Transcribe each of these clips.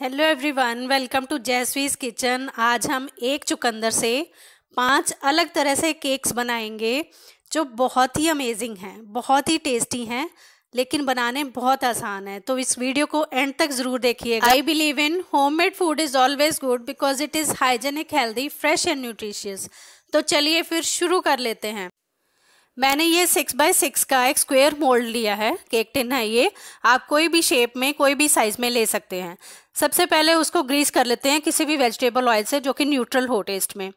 Hello everyone, welcome to Jayswee's kitchen. आज हम एक चुकंदर से 5 अलग तरह से केक्स बनाएंगे जो बहुत ही अमेजिंग हैं, बहुत ही टेस्टी हैं, लेकिन बनाने बहुत आसान है। तो इस वीडियो को एंड तक ज़रूर देखिएगा। I believe in homemade food is always good because it is hygienic, healthy, fresh and nutritious. तो चलिए फिर शुरू कर लेते हैं। मैंने ये 6x6 का एक स्क्वायर मोल्ड लिया है, केक टिन है ये। आप कोई भी शेप में, कोई भी साइज में ले सकते हैं। सबसे पहले उसको ग्रीस कर लेते हैं किसी भी वेजिटेबल ऑयल से जो कि न्यूट्रल हो टेस्ट में।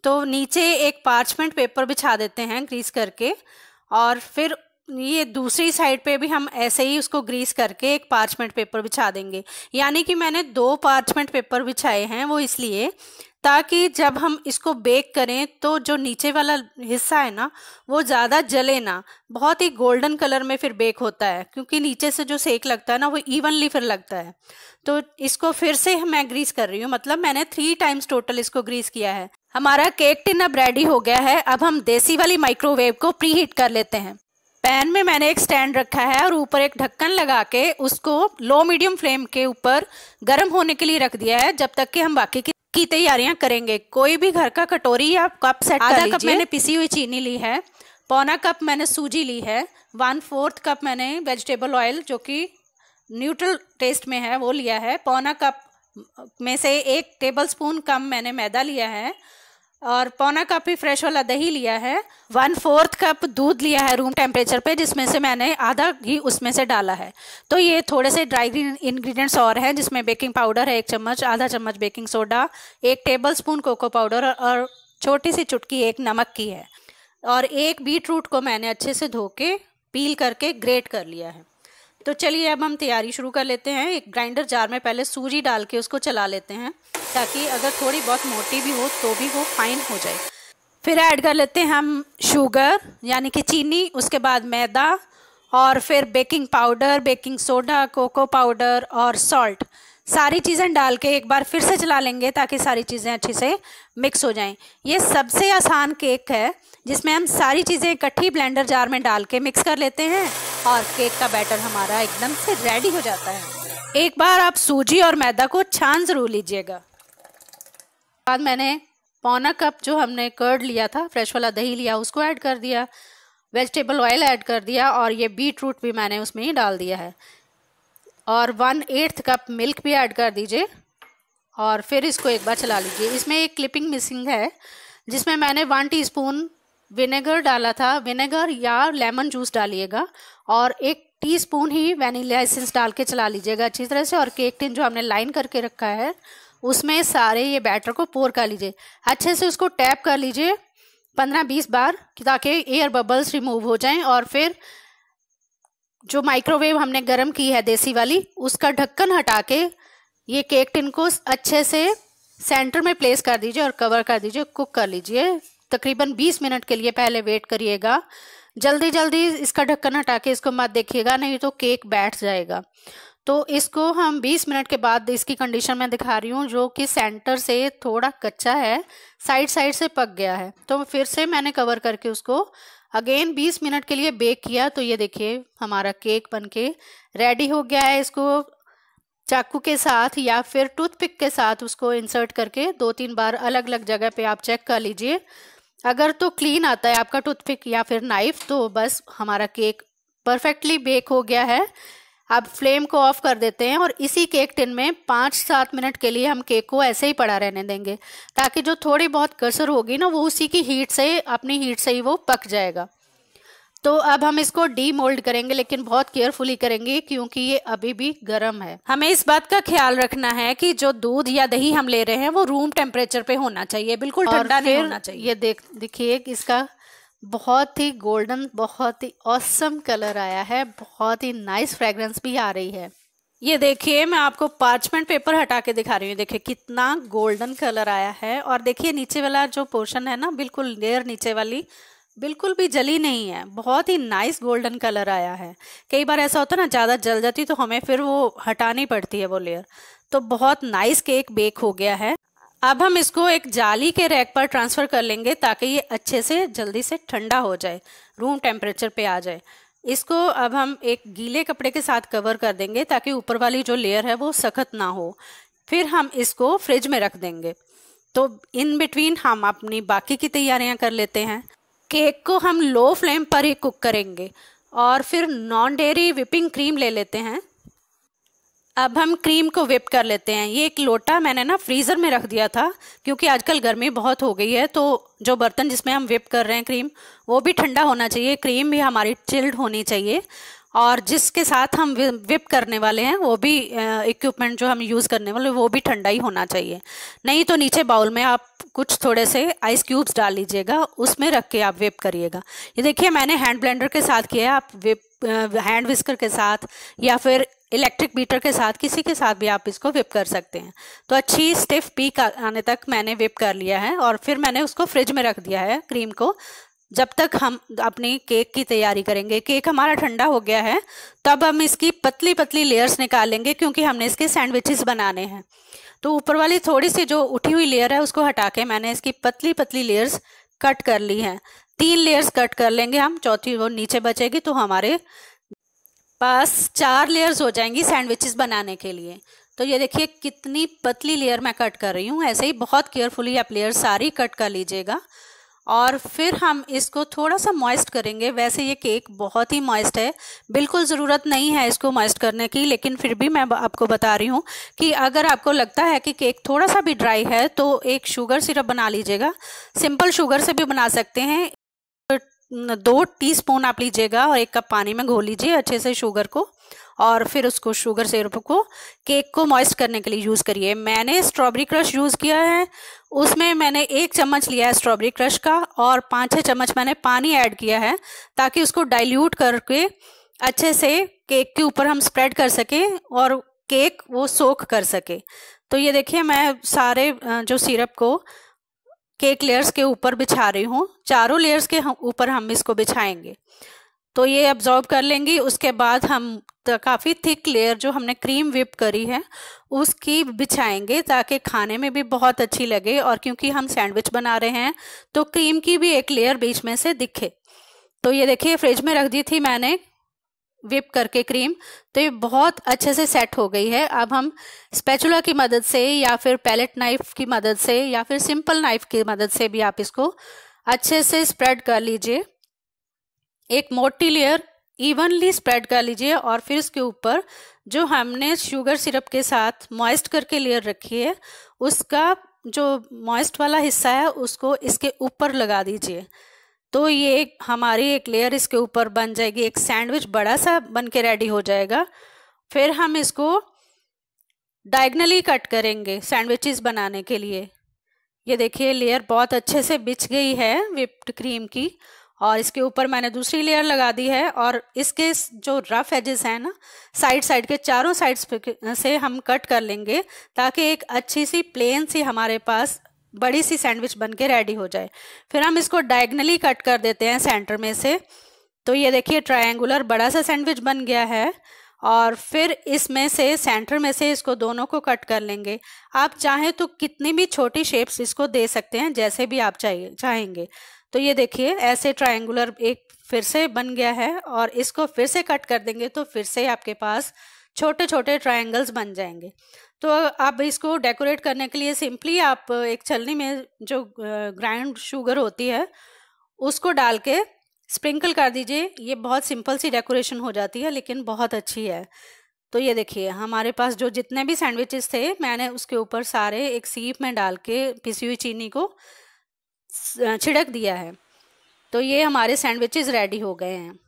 तो नीचे एक पार्चमेंट पेपर बिछा देते हैं ग्रीस करके, और फिर ये दूसरी साइड पे भी हम ऐसे ही उसको ग्रीस करके एक पार्चमेंट पेपर बिछा देंगे। यानी कि मैंने 2 पार्चमेंट पेपर बिछाए हैं, वो इसलिए ताकि जब हम इसको बेक करें तो जो नीचे वाला हिस्सा है ना, वो ज़्यादा जले ना, बहुत ही गोल्डन कलर में फिर बेक होता है, क्योंकि नीचे से जो सेक लगता है ना वो इवनली फिर लगता है। तो इसको फिर से मैं ग्रीस कर रही हूँ, मतलब मैंने 3 टाइम्स टोटल इसको ग्रीस किया है। हमारा केक टिन अब रेडी हो गया है। अब हम देसी वाली माइक्रोवेव को प्री हीट कर लेते हैं। पैन में मैंने एक स्टैंड रखा है और ऊपर एक ढक्कन लगा के उसको लो मीडियम फ्लेम के ऊपर गर्म होने के लिए रख दिया है, जब तक कि हम बाकी की तैयारियां करेंगे। कोई भी घर का कटोरी या कप सेट कर लीजिए। आधा कप मैंने पिसी हुई चीनी ली है, पौना कप मैंने सूजी ली है, 1/4 कप मैंने वेजिटेबल ऑयल जो कि न्यूट्रल टेस्ट में है वो लिया है, पौना कप में से 1 टेबलस्पून कम मैंने मैदा लिया है, और पौना कप ही फ्रेश वाला दही लिया है, 1/4 कप दूध लिया है रूम टेम्परेचर पे, जिसमें से मैंने आधा घी उसमें से डाला है। तो ये थोड़े से ड्राई इंग्रेडिएंट्स और हैं, जिसमें बेकिंग पाउडर है 1 चम्मच, आधा चम्मच baking soda, 1 tablespoon cocoa powder और छोटी सी चुटकी 1 नमक की है। और 1 बीट रूट को मैंने अच्छे से धो के पील करके ग्रेट कर लिया है। तो चलिए अब हम तैयारी शुरू कर लेते हैं। एक ग्राइंडर जार में पहले सूजी डाल के उसको चला लेते हैं, ताकि अगर थोड़ी बहुत मोटी भी हो तो भी वो फाइन हो जाए। फिर ऐड कर लेते हैं हम शुगर यानी कि चीनी, उसके बाद मैदा, और फिर baking powder, baking soda, cocoa powder और सॉल्ट। सारी चीज़ें डाल के एक बार फिर से चला लेंगे ताकि सारी चीज़ें अच्छे से मिक्स हो जाएं। ये सबसे आसान केक है जिसमें हम सारी चीज़ें इकट्ठी ब्लेंडर जार में डाल के मिक्स कर लेते हैं और केक का बैटर हमारा एकदम से रेडी हो जाता है। एक बार आप सूजी और मैदा को छान ज़रूर लीजिएगा। बाद मैंने पौना कप जो हमने कर्ड लिया था, फ्रेश वाला दही लिया, उसको ऐड कर दिया, वेजिटेबल ऑयल ऐड कर दिया, और ये बीट रूट भी मैंने उसमें ही डाल दिया है, और 1/8 कप मिल्क भी ऐड कर दीजिए, और फिर इसको एक बार चला लीजिए। इसमें एक क्लिपिंग मिसिंग है, जिसमें मैंने 1 टीस्पून विनेगर डाला था। विनेगर या लेमन जूस डालिएगा, और 1 टीस्पून ही वैनिला एसेंस डाल के चला लीजिएगा अच्छी तरह से। और केक टिन जो हमने लाइन करके रखा है उसमें सारे ये बैटर को पोर कर लीजिए, अच्छे से उसको टैप कर लीजिए 15-20 बार, ताकि एयर बबल्स रिमूव हो जाएं। और फिर जो माइक्रोवेव हमने गर्म की है देसी वाली, उसका ढक्कन हटा के ये केक टिन को अच्छे से सेंटर में प्लेस कर दीजिए और कवर कर दीजिए। कुक कर लीजिए तकरीबन 20 मिनट के लिए। पहले वेट करिएगा, जल्दी जल्दी इसका ढक्कन हटा के इसको मत देखिएगा, नहीं तो केक बैठ जाएगा। तो इसको हम 20 मिनट के बाद इसकी कंडीशन में दिखा रही हूँ, जो कि सेंटर से थोड़ा कच्चा है, साइड साइड से पक गया है। तो फिर से मैंने कवर करके उसको अगेन 20 मिनट के लिए बेक किया। तो ये देखिए हमारा केक बनके रेडी हो गया है। इसको चाकू के साथ या फिर टूथपिक के साथ उसको इंसर्ट करके 2-3 बार अलग अलग जगह पे आप चेक कर लीजिए। अगर तो क्लीन आता है आपका टूथपिक या फिर नाइफ, तो बस हमारा केक परफेक्टली बेक हो गया है। अब फ्लेम को ऑफ कर देते हैं, और इसी केक टिन में 5-7 मिनट के लिए हम केक को ऐसे ही पड़ा रहने देंगे, ताकि जो थोड़ी बहुत कसर होगी ना, वो उसी की हीट से, अपनी हीट से ही वो पक जाएगा। तो अब हम इसको डीमोल्ड करेंगे, लेकिन बहुत केयरफुली करेंगे क्योंकि ये अभी भी गर्म है। हमें इस बात का ख्याल रखना है कि जो दूध या दही हम ले रहे हैं वो रूम टेम्परेचर पे होना चाहिए, बिल्कुल ठंडा नहीं होना चाहिए। ये देखिए इसका बहुत ही गोल्डन, बहुत ही ऑसम कलर आया है, बहुत ही नाइस फ्रेग्रेंस भी आ रही है। ये देखिए मैं आपको पार्चमेंट पेपर हटा के दिखा रही हूँ, देखिए कितना गोल्डन कलर आया है। और देखिए नीचे वाला जो पोर्शन है ना, बिल्कुल लेयर नीचे वाली बिल्कुल भी जली नहीं है, बहुत ही नाइस गोल्डन कलर आया है। कई बार ऐसा होता है ना, ज़्यादा जल जाती तो हमें फिर वो हटानी पड़ती है वो लेयर। तो बहुत नाइस केक बेक हो गया है। अब हम इसको एक जाली के रैक पर ट्रांसफ़र कर लेंगे, ताकि ये अच्छे से जल्दी से ठंडा हो जाए, रूम टेम्परेचर पे आ जाए। इसको अब हम एक गीले कपड़े के साथ कवर कर देंगे ताकि ऊपर वाली जो लेयर है वो सख्त ना हो। फिर हम इसको फ्रिज में रख देंगे। तो इन बिटवीन हम अपनी बाकी की तैयारियां कर लेते हैं। केक को हम लो फ्लेम पर ही कुक करेंगे और फिर नॉन डेयरी विपिंग क्रीम ले लेते हैं। अब हम क्रीम को व्हिप कर लेते हैं। ये एक लोटा मैंने ना फ्रीज़र में रख दिया था क्योंकि आजकल गर्मी बहुत हो गई है, तो जो बर्तन जिसमें हम व्हिप कर रहे हैं क्रीम वो भी ठंडा होना चाहिए, क्रीम भी हमारी चिल्ड होनी चाहिए, और जिसके साथ हम व्हिप करने वाले हैं वो भी इक्विपमेंट जो हम यूज़ करने वाले वो भी ठंडा ही होना चाहिए। नहीं तो नीचे बाउल में आप कुछ थोड़े से आइस क्यूब्स डाल लीजिएगा, उसमें रख के आप व्हिप करिएगा। ये देखिए मैंने हैंड ब्लेंडर के साथ किया है, आप व्हिप हैंड विस्कर के साथ या फिर इलेक्ट्रिक बीटर के साथ, किसी के साथ भी आप इसको व्हिप कर सकते हैं। तो अच्छी स्टिफ पीक आने तक मैंने व्हिप कर लिया है और फिर मैंने उसको फ्रिज में रख दिया है क्रीम को, जब तक हम अपनी केक की तैयारी करेंगे। केक हमारा ठंडा हो गया है, तब हम इसकी पतली पतली लेयर्स निकालेंगे क्योंकि हमने इसके सैंडविचेस बनाने हैं। तो ऊपर वाली थोड़ी सी जो उठी हुई लेयर है उसको हटा के मैंने इसकी पतली पतली लेयर्स कट कर ली हैं। 3 लेयर्स कट कर लेंगे हम, चौथी वो नीचे बचेगी, तो हमारे पास 4 लेयर्स हो जाएंगी सैंडविचेस बनाने के लिए। तो ये देखिए कितनी पतली लेयर मैं कट कर रही हूँ। ऐसे ही बहुत केयरफुली आप लेयर सारी कट कर लीजिएगा और फिर हम इसको थोड़ा सा मॉइस्ट करेंगे। वैसे ये केक बहुत ही मॉइस्ट है, बिल्कुल ज़रूरत नहीं है इसको मॉइस्ट करने की, लेकिन फिर भी मैं आपको बता रही हूँ कि अगर आपको लगता है कि केक थोड़ा सा भी ड्राई है तो एक शुगर सिरप बना लीजिएगा। सिंपल शुगर से भी बना सकते हैं। 2 टीस्पून आप लीजिएगा और 1 कप पानी में घोल लीजिए अच्छे से शुगर को, और फिर उसको शुगर सिरप को केक को मॉइस्ट करने के लिए यूज़ करिए। मैंने स्ट्रॉबेरी क्रश यूज़ किया है, उसमें मैंने 1 चम्मच लिया है स्ट्रॉबेरी क्रश का और 5-6 चम्मच मैंने पानी ऐड किया है ताकि उसको डाइल्यूट करके अच्छे से केक के ऊपर हम स्प्रेड कर सके और केक वो सोख कर सके। तो ये देखिए मैं सारे जो सिरप को केक लेयर्स के ऊपर बिछा रही हूँ। चारों लेयर्स के ऊपर हम इसको बिछाएंगे तो ये अब्जॉर्ब कर लेंगी। उसके बाद हम काफ़ी थिक लेयर जो हमने क्रीम व्हिप करी है उसकी बिछाएंगे ताकि खाने में भी बहुत अच्छी लगे, और क्योंकि हम सैंडविच बना रहे हैं तो क्रीम की भी एक लेयर बीच में से दिखे। तो ये देखिए फ्रिज में रख दी थी मैंने व्हिप करके क्रीम, तो ये बहुत अच्छे से सेट हो गई है। अब हम स्पैचुला की मदद से या फिर पैलेट नाइफ की मदद से या फिर सिंपल नाइफ की मदद से भी आप इसको अच्छे से स्प्रेड कर लीजिए। एक मोटी लेयर इवनली स्प्रेड कर लीजिए और फिर इसके ऊपर जो हमने शुगर सिरप के साथ मॉइस्ट करके लेयर रखी है उसका जो मॉइस्ट वाला हिस्सा है उसको इसके ऊपर लगा दीजिए। तो ये हमारी एक लेयर इसके ऊपर बन जाएगी, एक सैंडविच बड़ा सा बन के रेडी हो जाएगा। फिर हम इसको डायगनली कट करेंगे सैंडविचेस बनाने के लिए। ये देखिए लेयर बहुत अच्छे से बिछ गई है व्हिप्ड क्रीम की, और इसके ऊपर मैंने दूसरी लेयर लगा दी है। और इसके जो रफ एजेस हैं ना, साइड के चारों साइड्स से हम कट कर लेंगे ताकि एक अच्छी सी प्लेन सी हमारे पास बड़ी सी सैंडविच बन के रेडी हो जाए। फिर हम इसको डायगनली कट कर देते हैं सेंटर में से। तो ये देखिए ट्रायंगुलर बड़ा सा सैंडविच बन गया है, और फिर इसमें से सेंटर में से इसको दोनों को कट कर लेंगे। आप चाहें तो कितनी भी छोटी शेप्स इसको दे सकते हैं, जैसे भी आप चाहेंगे। तो ये देखिए ऐसे ट्रायंगुलर एक फिर से बन गया है, और इसको फिर से कट कर देंगे तो फिर से आपके पास छोटे छोटे ट्रायंगल्स बन जाएंगे। तो आप इसको डेकोरेट करने के लिए सिंपली आप एक छलनी में जो ग्राइंड शुगर होती है उसको डाल के स्प्रिंकल कर दीजिए। ये बहुत सिंपल सी डेकोरेशन हो जाती है लेकिन बहुत अच्छी है। तो ये देखिए हमारे पास जो जितने भी सैंडविचेस थे मैंने उसके ऊपर सारे एक सीप में डाल के पिसी हुई चीनी को छिड़क दिया है। तो ये हमारे सैंडविचेस रेडी हो गए हैं।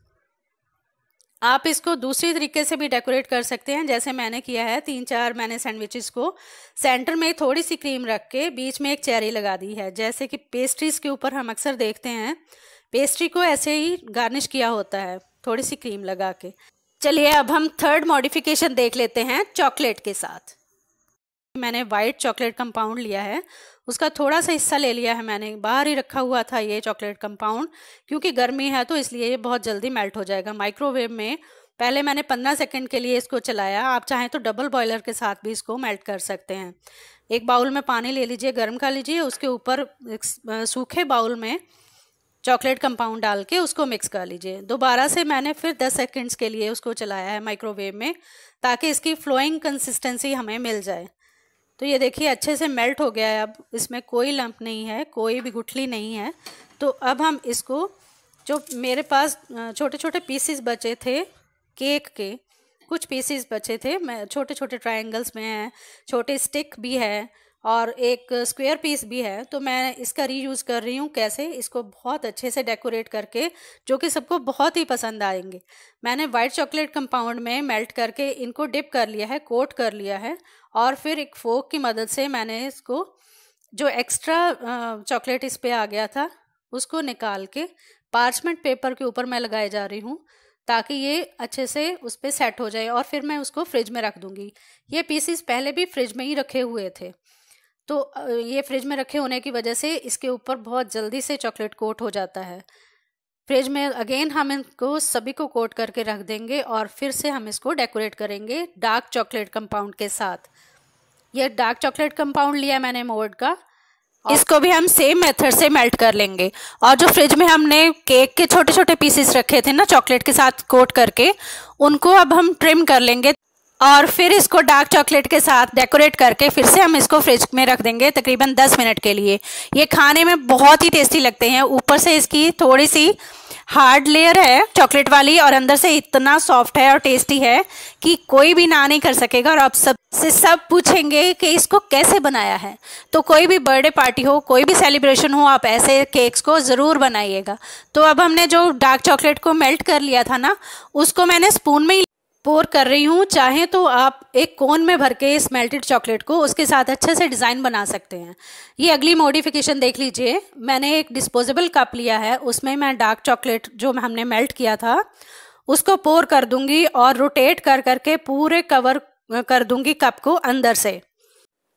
आप इसको दूसरी तरीके से भी डेकोरेट कर सकते हैं, जैसे मैंने किया है। 3-4 मैंने सैंडविचेस को सेंटर में थोड़ी सी क्रीम रख के बीच में एक चेरी लगा दी है, जैसे कि पेस्ट्रीज के ऊपर हम अक्सर देखते हैं पेस्ट्री को ऐसे ही गार्निश किया होता है थोड़ी सी क्रीम लगा के। चलिए अब हम थर्ड मॉडिफिकेशन देख लेते हैं चॉकलेट के साथ। मैंने वाइट चॉकलेट कंपाउंड लिया है, उसका थोड़ा सा हिस्सा ले लिया है मैंने, बाहर ही रखा हुआ था ये चॉकलेट कंपाउंड, क्योंकि गर्मी है तो इसलिए ये बहुत जल्दी मेल्ट हो जाएगा। माइक्रोवेव में पहले मैंने 15 सेकंड के लिए इसको चलाया। आप चाहें तो डबल बॉयलर के साथ भी इसको मेल्ट कर सकते हैं। एक बाउल में पानी ले लीजिए, गर्म कर लीजिए, उसके ऊपर सूखे बाउल में चॉकलेट कंपाउंड डाल के उसको मिक्स कर लीजिए। दोबारा से मैंने फिर 10 सेकंड्स के लिए उसको चलाया है माइक्रोवेव में, ताकि इसकी फ्लोइंग कंसिस्टेंसी हमें मिल जाए। तो ये देखिए अच्छे से मेल्ट हो गया है, अब इसमें कोई लंप नहीं है, कोई भी गुठली नहीं है। तो अब हम इसको, जो मेरे पास छोटे छोटे पीसेस बचे थे केक के, कुछ पीसेस बचे थे, मैं छोटे छोटे ट्रायंगल्स में हैं, छोटे स्टिक भी है और एक स्क्वायर पीस भी है, तो मैं इसका रीयूज़ कर रही हूँ। कैसे? इसको बहुत अच्छे से डेकोरेट करके, जो कि सबको बहुत ही पसंद आएंगे। मैंने वाइट चॉकलेट कंपाउंड में मेल्ट करके इनको डिप कर लिया है, कोट कर लिया है, और फिर एक फोक की मदद से मैंने इसको, जो एक्स्ट्रा चॉकलेट इस पे आ गया था, उसको निकाल के पार्चमेंट पेपर के ऊपर मैं लगाए जा रही हूँ, ताकि ये अच्छे से उस पर सेट हो जाए, और फिर मैं उसको फ्रिज में रख दूँगी। ये पीसीस पहले भी फ्रिज में ही रखे हुए थे, तो ये फ्रिज में रखे होने की वजह से इसके ऊपर बहुत जल्दी से चॉकलेट कोट हो जाता है। फ्रिज में अगेन हम इनको सभी को कोट करके रख देंगे, और फिर से हम इसको डेकोरेट करेंगे डार्क चॉकलेट कंपाउंड के साथ। ये डार्क चॉकलेट कंपाउंड लिया मैंने मोल्ड का, इसको भी हम सेम मेथड से मेल्ट कर लेंगे। और जो फ्रिज में हमने केक के छोटे छोटे पीसेस रखे थे ना चॉकलेट के साथ कोट करके, उनको अब हम ट्रिम कर लेंगे, और फिर इसको डार्क चॉकलेट के साथ डेकोरेट करके फिर से हम इसको फ्रिज में रख देंगे तकरीबन 10 मिनट के लिए। ये खाने में बहुत ही टेस्टी लगते हैं। ऊपर से इसकी थोड़ी सी हार्ड लेयर है चॉकलेट वाली, और अंदर से इतना सॉफ्ट है और टेस्टी है कि कोई भी ना नहीं कर सकेगा। और आप सब पूछेंगे कि इसको कैसे बनाया है। तो कोई भी बर्थडे पार्टी हो, कोई भी सेलिब्रेशन हो, आप ऐसे केक्स को ज़रूर बनाइएगा। तो अब हमने जो डार्क चॉकलेट को मेल्ट कर लिया था ना, उसको मैंने स्पून में ही पोर कर रही हूँ। चाहे तो आप एक कोन में भर के इस मेल्टेड चॉकलेट को उसके साथ अच्छे से डिज़ाइन बना सकते हैं। ये अगली मॉडिफिकेशन देख लीजिए। मैंने एक डिस्पोजेबल कप लिया है, उसमें मैं डार्क चॉकलेट जो हमने मेल्ट किया था उसको पोर कर दूंगी, और रोटेट कर करके पूरे कवर कर दूंगी कप को अंदर से।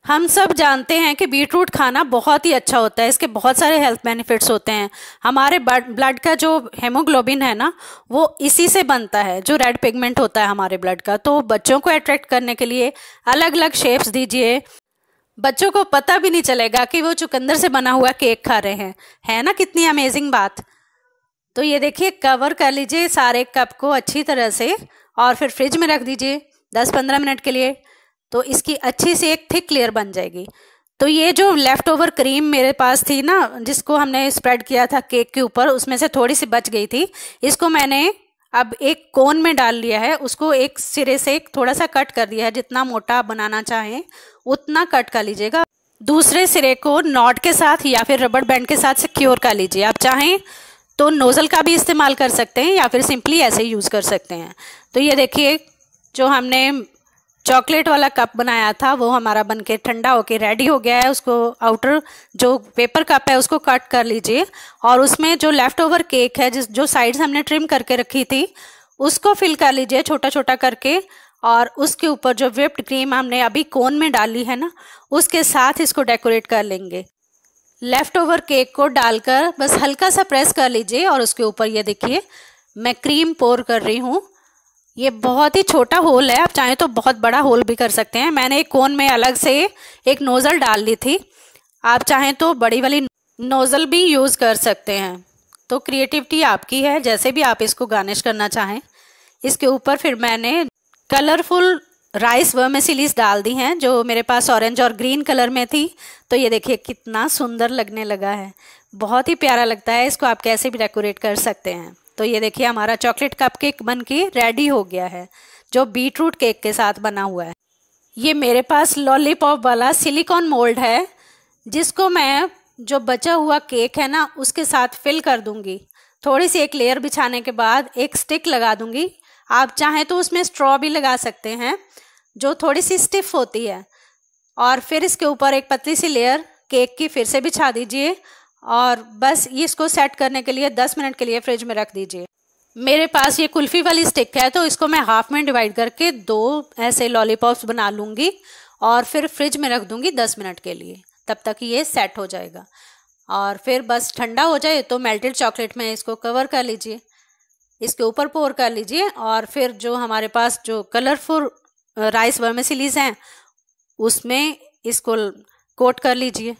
हम सब जानते हैं कि बीटरूट खाना बहुत ही अच्छा होता है, इसके बहुत सारे हेल्थ बेनिफिट्स होते हैं। हमारे ब्लड का जो हेमोग्लोबिन है ना, वो इसी से बनता है, जो रेड पिगमेंट होता है हमारे ब्लड का। तो बच्चों को अट्रैक्ट करने के लिए अलग अलग शेप्स दीजिए, बच्चों को पता भी नहीं चलेगा कि वो चुकंदर से बना हुआ केक खा रहे हैं। है ना कितनी अमेजिंग बात। तो ये देखिए, कवर कर लीजिए सारे कप को अच्छी तरह से, और फिर फ्रिज में रख दीजिए 10-15 मिनट के लिए। तो इसकी अच्छी सी एक थिक लेयर बन जाएगी। तो ये जो लेफ्ट ओवर क्रीम मेरे पास थी ना, जिसको हमने स्प्रेड किया था केक के ऊपर, उसमें से थोड़ी सी बच गई थी। इसको मैंने अब एक कोन में डाल लिया है, उसको एक सिरे से थोड़ा सा कट कर दिया है। जितना मोटा बनाना चाहें उतना कट कर लीजिएगा। दूसरे सिरे को नॉट के साथ या फिर रबड़ बैंड के साथ सिक्योर कर लीजिए। आप चाहें तो नोजल का भी इस्तेमाल कर सकते हैं, या फिर सिंपली ऐसे ही यूज़ कर सकते हैं। तो ये देखिए, जो हमने चॉकलेट वाला कप बनाया था वो हमारा बनके ठंडा होके रेडी हो गया है। उसको आउटर जो पेपर कप है उसको कट कर लीजिए, और उसमें जो लेफ्ट ओवर केक है, जो साइड्स हमने ट्रिम करके रखी थी, उसको फिल कर लीजिए छोटा छोटा करके। और उसके ऊपर जो व्हिप्ड क्रीम हमने अभी कोन में डाली है ना, उसके साथ इसको डेकोरेट कर लेंगे। लेफ्ट ओवर केक को डालकर बस हल्का सा प्रेस कर लीजिए, और उसके ऊपर ये देखिए मैं क्रीम पोर कर रही हूँ। ये बहुत ही छोटा होल है, आप चाहें तो बहुत बड़ा होल भी कर सकते हैं। मैंने एक कोन में अलग से एक नोज़ल डाल ली थी, आप चाहें तो बड़ी वाली नोज़ल भी यूज़ कर सकते हैं। तो क्रिएटिविटी आपकी है, जैसे भी आप इसको गार्निश करना चाहें। इसके ऊपर फिर मैंने कलरफुल राइस वर्मिसेलीज डाल दी हैं, जो मेरे पास ऑरेंज और ग्रीन कलर में थी। तो ये देखिए कितना सुंदर लगने लगा है, बहुत ही प्यारा लगता है। इसको आप कैसे भी डेकोरेट कर सकते हैं। तो ये देखिए हमारा चॉकलेट कप केक बन के रेडी हो गया है, जो बीटरूट केक के साथ बना हुआ है। ये मेरे पास लॉलीपॉप वाला सिलिकॉन मोल्ड है, जिसको मैं जो बचा हुआ केक है ना उसके साथ फिल कर दूंगी। थोड़ी सी एक लेयर बिछाने के बाद एक स्टिक लगा दूंगी। आप चाहें तो उसमें स्ट्रॉ भी लगा सकते हैं, जो थोड़ी सी स्टिफ होती है। और फिर इसके ऊपर एक पतली सी लेयर केक की फिर से बिछा दीजिए, और बस इसको सेट करने के लिए 10 मिनट के लिए फ्रिज में रख दीजिए। मेरे पास ये कुल्फ़ी वाली स्टिक है, तो इसको मैं हाफ में डिवाइड करके 2 ऐसे लॉलीपॉप्स बना लूँगी, और फिर फ्रिज में रख दूँगी 10 मिनट के लिए। तब तक ये सेट हो जाएगा, और फिर बस ठंडा हो जाए तो मेल्टेड चॉकलेट में इसको कवर कर लीजिए, इसके ऊपर पोर कर लीजिए, और फिर जो हमारे पास जो कलरफुल राइस वर्मिसेलीज हैं उसमें इसको कोट कर लीजिए।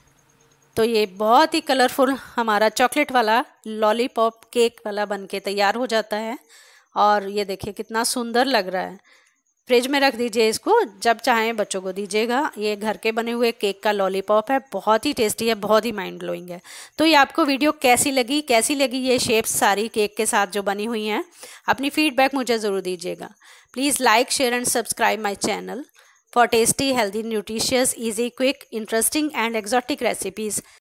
तो ये बहुत ही कलरफुल हमारा चॉकलेट वाला लॉलीपॉप केक वाला बनके तैयार हो जाता है। और ये देखिए कितना सुंदर लग रहा है। फ्रिज में रख दीजिए इसको, जब चाहें बच्चों को दीजिएगा। ये घर के बने हुए केक का लॉलीपॉप है, बहुत ही टेस्टी है, बहुत ही माइंड ब्लोइंग है। तो ये आपको वीडियो कैसी लगी ये शेप्स सारी केक के साथ जो बनी हुई हैं, अपनी फीडबैक मुझे ज़रूर दीजिएगा। Please like, share and subscribe my channel for tasty, healthy, nutritious, easy, quick, interesting and exotic recipes.